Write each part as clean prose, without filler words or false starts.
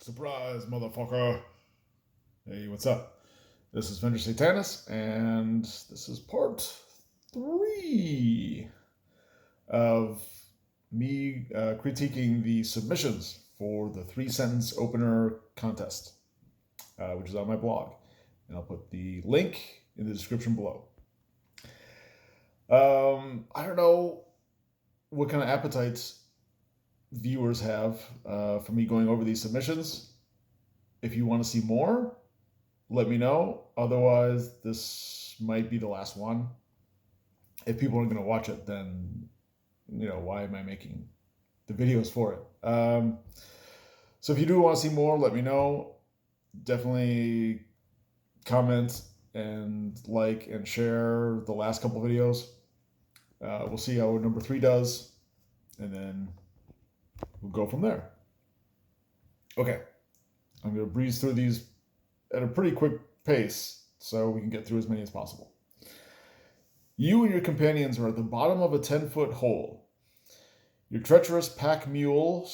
Surprise, motherfucker. Hey, what's up? This is Venger Satanis, and this is part 3 of me critiquing the submissions for the 3 sentence opener contest, which is on my blog. And I'll put the link in the description below. I don't know what kind of appetites viewers have for me going over these submissions. If you want to see more, let me know. Otherwise, this might be the last one. If people aren't going to watch it, then, why am I making the videos for it? So if you do want to see more, let me know. Definitely comment and like and share the last couple videos. We'll see how number 3 does, and then we'll go from there. Okay, I'm going to breeze through these at a pretty quick pace so we can get through as many as possible. You and your companions are at the bottom of a 10-foot hole. Your treacherous pack mule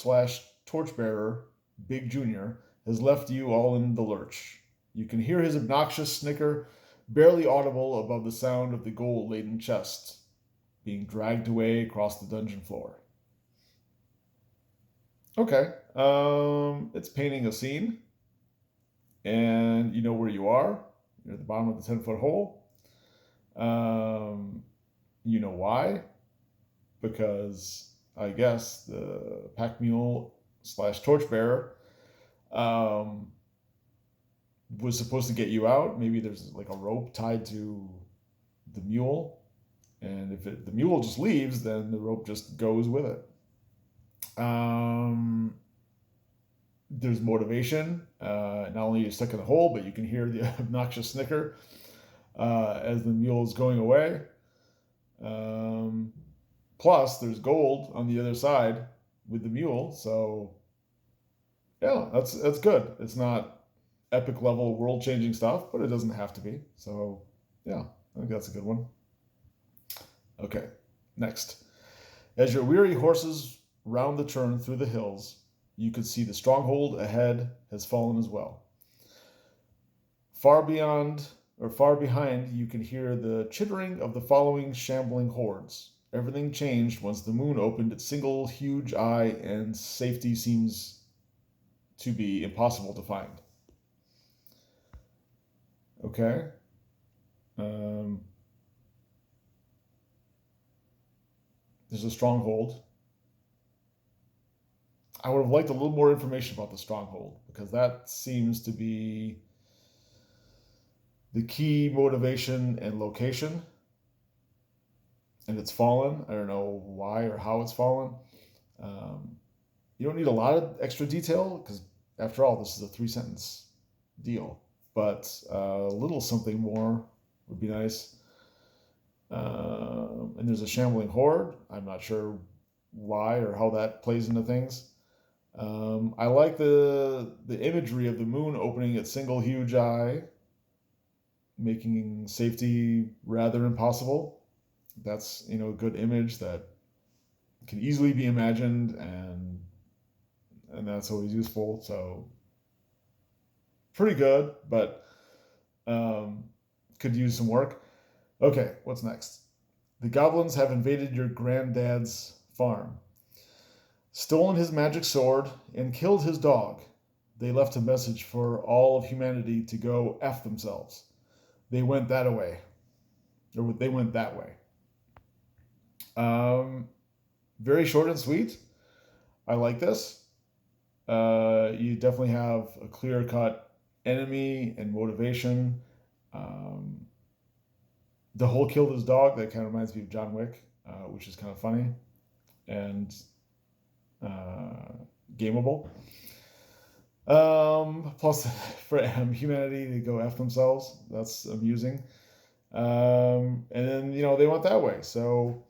/ torchbearer, Big Junior, has left you all in the lurch. You can hear his obnoxious snicker, barely audible above the sound of the gold-laden chest being dragged away across the dungeon floor. Okay, it's painting a scene, and you know where you are. You're at the bottom of the 10-foot hole. You know why? Because I guess the pack mule / torchbearer was supposed to get you out. Maybe there's like a rope tied to the mule, and if the mule just leaves, then the rope just goes with it. There's motivation. Not only are you stuck in the hole, but you can hear the obnoxious snicker as the mule is going away. Plus, there's gold on the other side with the mule. So, yeah, that's good. It's not epic level world changing stuff, but it doesn't have to be. So, yeah, I think that's a good one. Okay, next. As your weary horses round the turn through the hills, you could see the stronghold ahead has fallen as well. Far behind, you can hear the chittering of the following shambling hordes. Everything changed once the moon opened its single huge eye, and safety seems to be impossible to find. Okay. There's a stronghold. I would have liked a little more information about the stronghold, because that seems to be the key motivation and location. And it's fallen. I don't know why or how it's fallen. You don't need a lot of extra detail, because after all, this is a 3-sentence deal. But a little something more would be nice. And there's a shambling horde. I'm not sure why or how that plays into things. I like the imagery of the moon opening its single huge eye, making safety rather impossible. That's a good image that can easily be imagined, and that's always useful. So pretty good, but could use some work. Okay, what's next? The goblins have invaded your granddad's farm, stolen his magic sword, and killed his dog. They left a message for all of humanity to go F themselves. They went that way. Or they went that way. Very short and sweet. I like this. You definitely have a clear-cut enemy and motivation. The whole killed his dog, that kind of reminds me of John Wick, which is kind of funny and gameable. Plus, for humanity to go F themselves, that's amusing. And then, they went that way. So,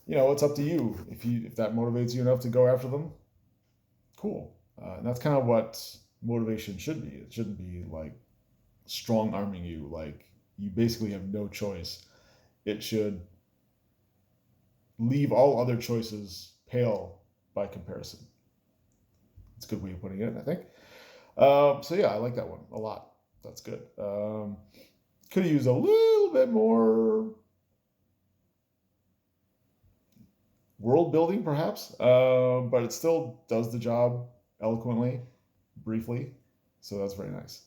it's up to you. If that motivates you enough to go after them, cool. And that's kind of what motivation should be. It shouldn't be like strong arming you, like you basically have no choice. It should leave all other choices pale by comparison. It's a good way of putting it, I think. So yeah, I like that one a lot. That's good. Could have used a little bit more world building, perhaps, but it still does the job eloquently, briefly. So that's very nice.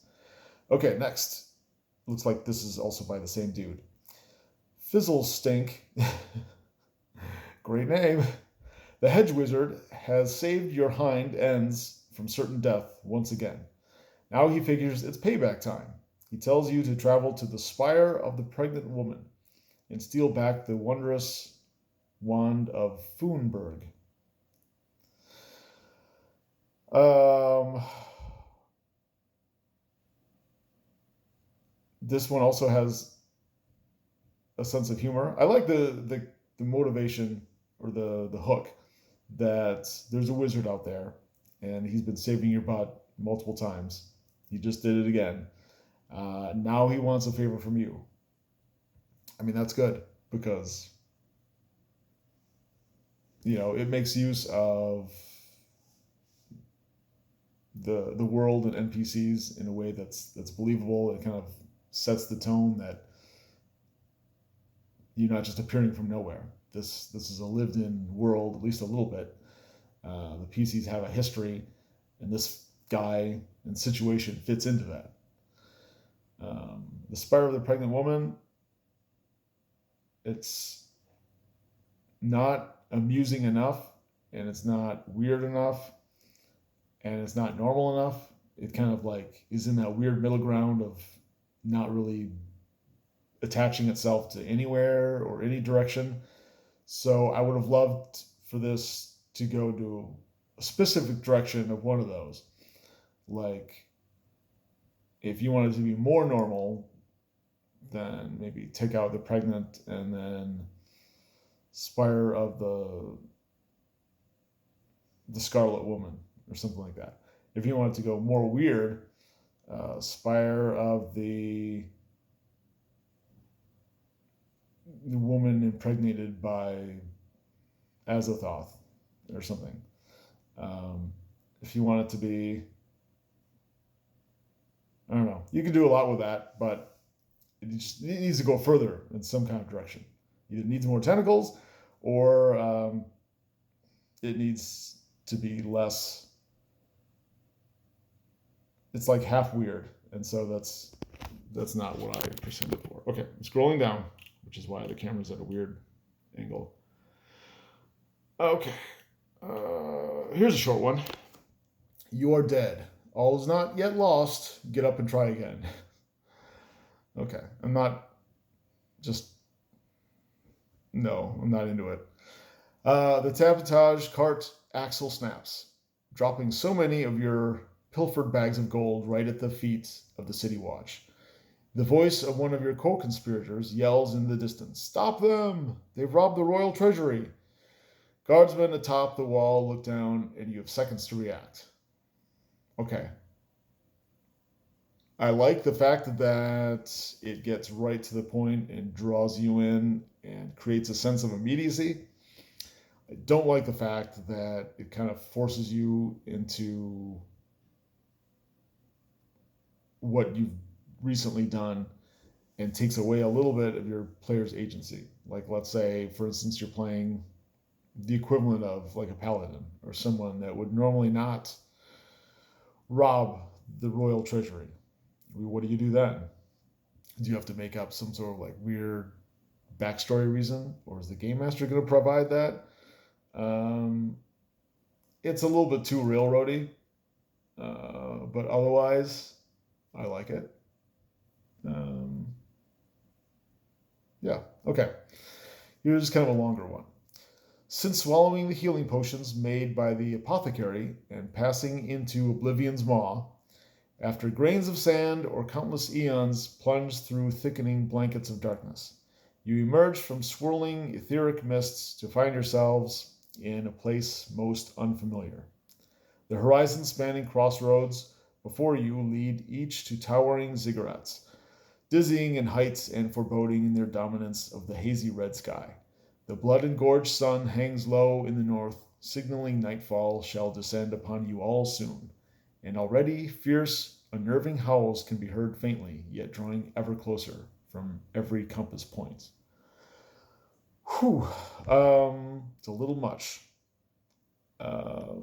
Okay, next. Looks like this is also by the same dude. Fizzle Stink. Great name. The hedge wizard has saved your hind ends from certain death once again. Now he figures it's payback time. He tells you to travel to the spire of the pregnant woman and steal back the wondrous wand of Foonberg. This one also has a sense of humor. I like the motivation or the hook that there's a wizard out there and he's been saving your butt multiple times. He just did it again. Now he wants a favor from you. I mean, that's good because, it makes use of the world and NPCs in a way that's believable. It kind of sets the tone that you're not just appearing from nowhere. This is a lived-in world, at least a little bit. The PCs have a history, and this guy and situation fits into that. The Spire of the Pregnant Woman, it's not amusing enough, and it's not weird enough, and it's not normal enough. It kind of like is in that weird middle ground of not really attaching itself to anywhere or any direction. So I would have loved for this to go to a specific direction of one of those. Like, if you wanted to be more normal, then maybe take out the pregnant and then Spire of the Scarlet Woman or something like that. If you wanted to go more weird, Spire of the woman impregnated by Azathoth or something. If you want it to be, I don't know, you can do a lot with that, but it needs to go further in some kind of direction. Either it needs more tentacles or it needs to be less. It's like half weird, and so that's not what I perceive it for. Okay, I'm scrolling down, which is why the camera's at a weird angle. Okay, here's a short one. You are dead. All is not yet lost. Get up and try again. Okay, I'm not into it. The sabotage cart axle snaps, dropping so many of your pilfered bags of gold right at the feet of the city watch. The voice of one of your co-conspirators yells in the distance, "Stop them! They've robbed the royal treasury!" Guardsmen atop the wall look down, and you have seconds to react. Okay. I like the fact that it gets right to the point and draws you in and creates a sense of immediacy. I don't like the fact that it kind of forces you into what you've recently done and takes away a little bit of your player's agency. Like, let's say, for instance, you're playing the equivalent of like a paladin or someone that would normally not rob the royal treasury. What do you do then? Do you have to make up some sort of like weird backstory reason, or is the game master going to provide that? It's a little bit too railroady, but otherwise, I like it. Yeah, okay. Here's kind of a longer one. Since swallowing the healing potions made by the apothecary and passing into Oblivion's maw, after grains of sand or countless eons plunge through thickening blankets of darkness, you emerge from swirling etheric mists to find yourselves in a place most unfamiliar. The horizon-spanning crossroads before you lead each to towering ziggurats, dizzying in heights and foreboding in their dominance of the hazy red sky. The blood-engorged sun hangs low in the north, signaling nightfall shall descend upon you all soon, and already fierce, unnerving howls can be heard faintly, yet drawing ever closer from every compass point. Whew. It's a little much. Uh,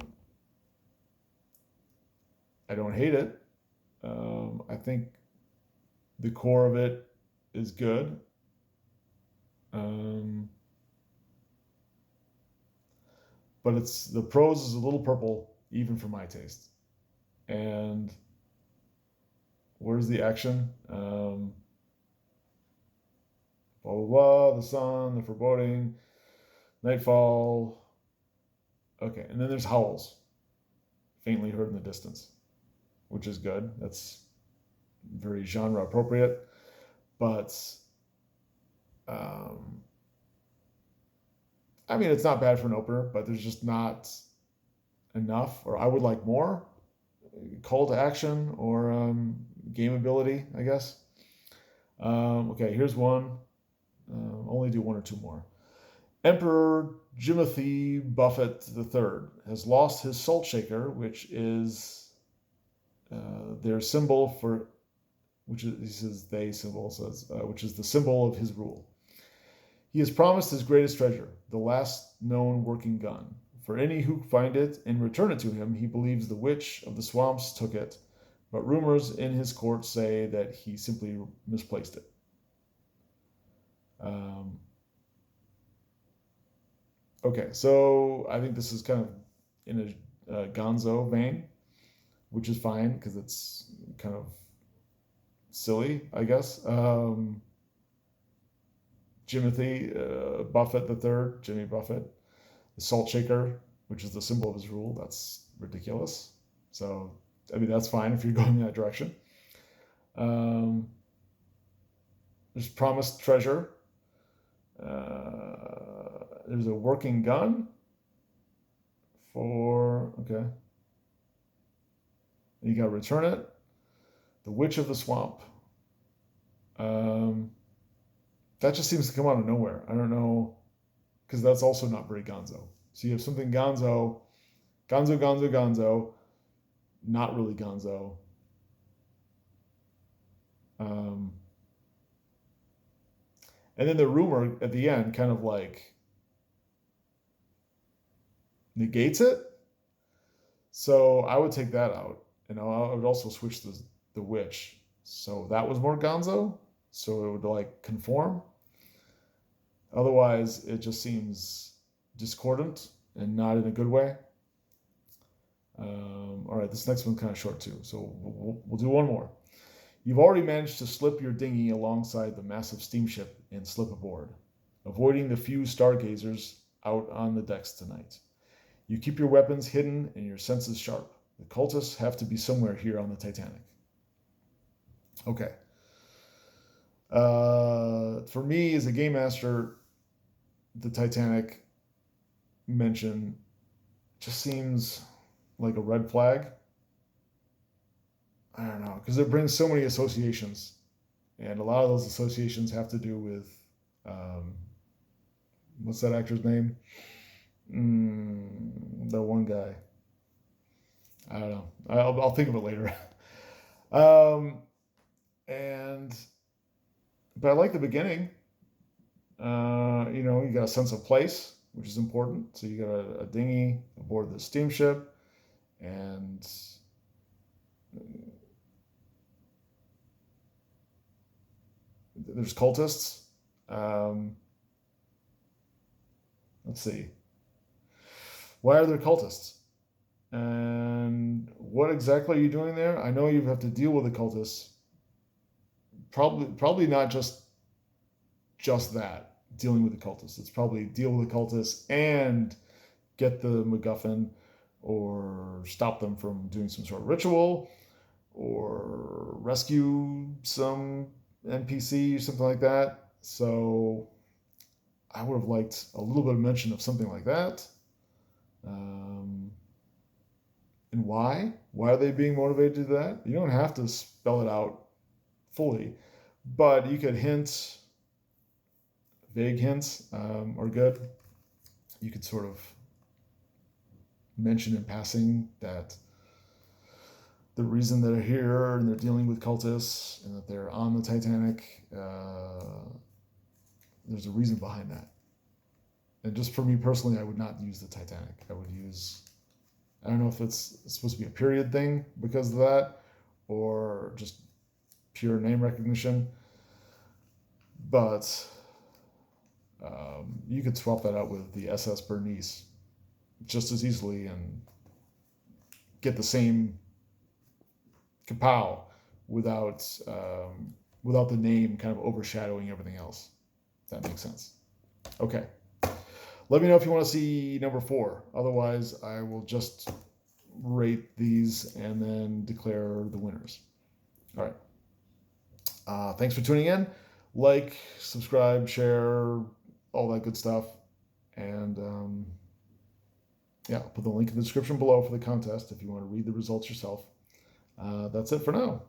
I don't hate it. I think the core of it is good. Um, but it's the prose is a little purple, even for my taste. And where's the action? Blah blah blah. The sun, the foreboding, nightfall. Okay, and then there's howls, faintly heard in the distance, which is good. That's very genre appropriate. But um, I mean, it's not bad for an opener, but there's just not enough, or I would like more call to action or game ability, I guess. Okay, here's one. Only do one or two more. Emperor Jimothy Buffett III has lost his salt shaker, which is their symbol for, which is, he says they symbol says, which is the symbol of his rule. He has promised his greatest treasure, the last known working gun. For any who find it and return it to him, he believes the witch of the swamps took it, but rumors in his court say that he simply misplaced it. Okay, so I think this is kind of in a Gonzo vein, which is fine because it's kind of silly, I guess. Jimothy Buffett III, Jimmy Buffett, the salt shaker, which is the symbol of his rule. That's ridiculous. So, I mean, that's fine if you're going in that direction. There's promised treasure. There's a working gun for, okay. And you got to return it. The Witch of the Swamp. That just seems to come out of nowhere. I don't know, because that's also not very gonzo. So you have something gonzo, not really gonzo. And then the rumor at the end kind of like negates it. So I would take that out. And I would also switch the witch. So that was more gonzo. So it would like conform. Otherwise, it just seems discordant and not in a good way. All right, this next one's kind of short too. So we'll do one more. You've already managed to slip your dinghy alongside the massive steamship and slip aboard, avoiding the few stargazers out on the decks tonight. You keep your weapons hidden and your senses sharp. The cultists have to be somewhere here on the Titanic. Okay. For me, as a game master, the Titanic mention just seems like a red flag. I don't know, because it brings so many associations, and a lot of those associations have to do with what's that actor's name? The one guy. I don't know. I'll think of it later. But I like the beginning. You got a sense of place, which is important. So you got a dinghy aboard the steamship, and there's cultists. Let's see. Why are there cultists? And what exactly are you doing there? I know you have to deal with the cultists. Probably not just that, dealing with the cultists. It's probably deal with the cultists and get the MacGuffin or stop them from doing some sort of ritual or rescue some NPC or something like that. So I would have liked a little bit of mention of something like that. And why? Why are they being motivated to do that? You don't have to spell it out fully, but you could hint. Vague hints are good. You could sort of mention in passing that the reason they're here and they're dealing with cultists and that they're on the Titanic, there's a reason behind that. And just for me personally, I would not use the Titanic. I would use, I don't know if it's supposed to be a period thing because of that or just pure name recognition. But you could swap that out with the SS Bernice just as easily and get the same kapow without the name kind of overshadowing everything else. If that makes sense. Okay. Let me know if you want to see number 4. Otherwise, I will just rate these and then declare the winners. All right. Thanks for tuning in. Like, subscribe, share, all that good stuff. And I'll put the link in the description below for the contest if you want to read the results yourself. That's it for now.